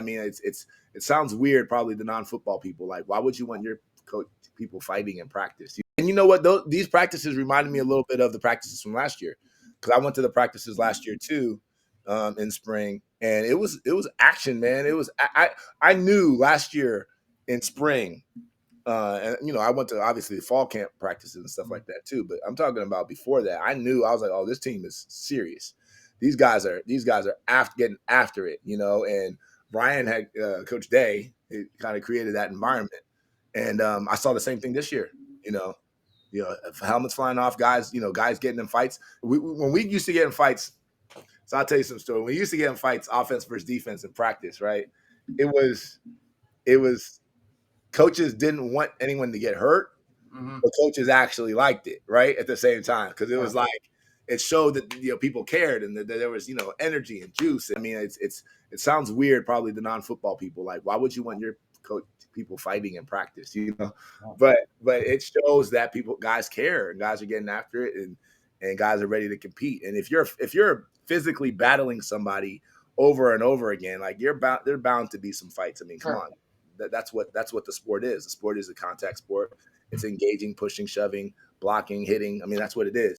I mean, it sounds weird probably to non-football people. Like, why would you want your coach people fighting in practice? And you know what? These practices reminded me a little bit of the practices from last year because I went to the practices last year too in spring, and it was action, man. It was I knew last year in spring. And I went to obviously the fall camp practices and stuff like that too. But I'm talking about before that. I knew I was like, oh, this team is serious. These guys are after getting after it, And Brian had Coach Day. It kind of created that environment, and I saw the same thing this year. You know, helmets flying off, guys getting in fights. When we used to get in fights, so I'll tell you some story. When we used to get in fights, offense versus defense in practice, right? It was coaches didn't want anyone to get hurt, but coaches actually liked it, right? At the same time, because it was like it showed that people cared and that there was energy and juice. I mean, it sounds weird probably to non-football people. Like, why would you want your coach people fighting in practice? But it shows that guys care and guys are getting after it and guys are ready to compete. And if you're physically battling somebody over and over again, like they're bound to be some fights. I mean, come on. That's what the sport is. The sport is a contact sport. It's engaging, pushing, shoving, blocking, hitting. I mean, that's what it is.